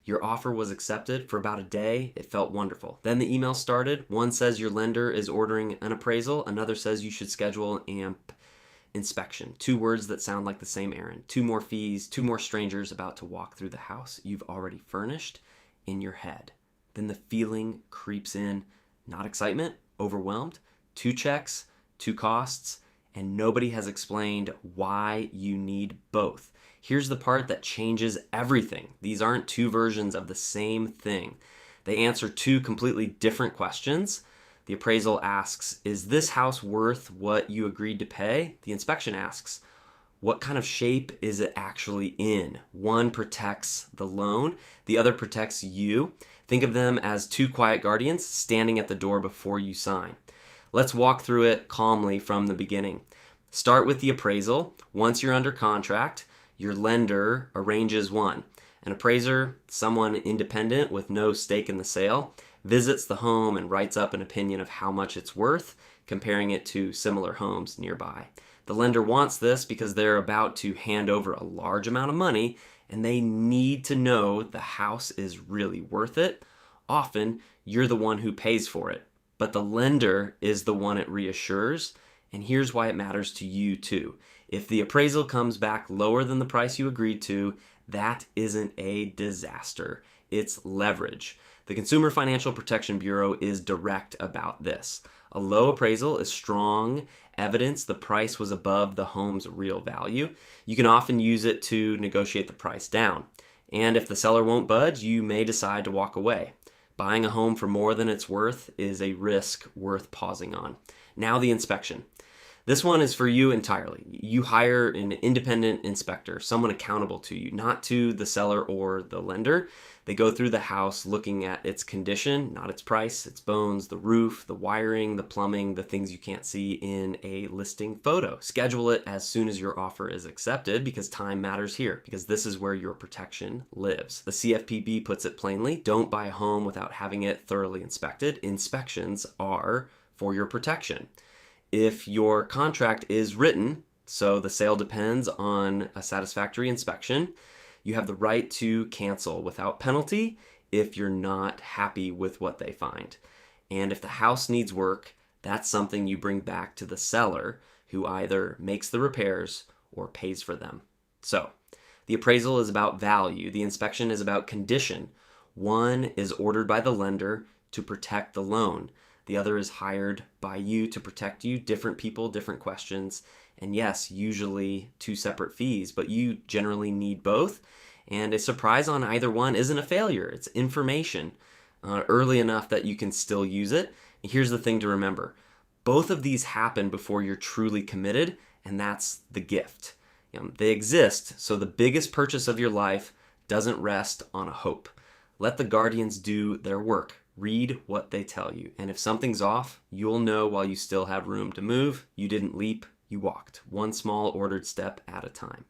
Your offer was accepted. For about a day, it felt wonderful. Then the email started. One says your lender is ordering an appraisal. Another says you should schedule an AMP inspection. Two words that sound like the same errand. Two more fees, two more strangers about to walk through the house you've already furnished in your head. Then the feeling creeps in. Not excitement, overwhelmed. Two checks, two costs, and nobody has explained why you need both. Here's the part that changes everything. These aren't two versions of the same thing. They answer two completely different questions. The appraisal asks, is this house worth what you agreed to pay? The inspection asks, what kind of shape is it actually in? One protects the loan, the other protects you. Think of them as two quiet guardians standing at the door before you sign. Let's walk through it calmly from the beginning. Start with the appraisal. Once you're under contract, your lender arranges one. An appraiser, someone independent with no stake in the sale, visits the home and writes up an opinion of how much it's worth, comparing it to similar homes nearby. The lender wants this because they're about to hand over a large amount of money and they need to know the house is really worth it. Often, you're the one who pays for it, but the lender is the one it reassures. And here's why it matters to you too. If the appraisal comes back lower than the price you agreed to, that isn't a disaster. It's leverage. The Consumer Financial Protection Bureau is direct about this. A low appraisal is strong evidence the price was above the home's real value. You can often use it to negotiate the price down. And if the seller won't budge, you may decide to walk away. Buying a home for more than it's worth is a risk worth pausing on. Now the inspection. This one is for you entirely. You hire an independent inspector, someone accountable to you, not to the seller or the lender. They go through the house looking at its condition, not its price, its bones, the roof, the wiring, the plumbing, the things you can't see in a listing photo. Schedule it as soon as your offer is accepted because time matters here, because this is where your protection lives. The CFPB puts it plainly, don't buy a home without having it thoroughly inspected. Inspections are for your protection. If your contract is written, so the sale depends on a satisfactory inspection, you have the right to cancel without penalty if you're not happy with what they find. And if the house needs work, that's something you bring back to the seller who either makes the repairs or pays for them. So, the appraisal is about value. The inspection is about condition. One is ordered by the lender to protect the loan. The other is hired by you to protect you. Different people, different questions. And yes, usually two separate fees, but you generally need both. And a surprise on either one isn't a failure. It's information early enough that you can still use it. And here's the thing to remember. Both of these happen before you're truly committed, and that's the gift. They exist, so the biggest purchase of your life doesn't rest on a hope. Let the guardians do their work. Read what they tell you. And if something's off, you'll know while you still have room to move. You didn't leap, you walked. One small ordered step at a time.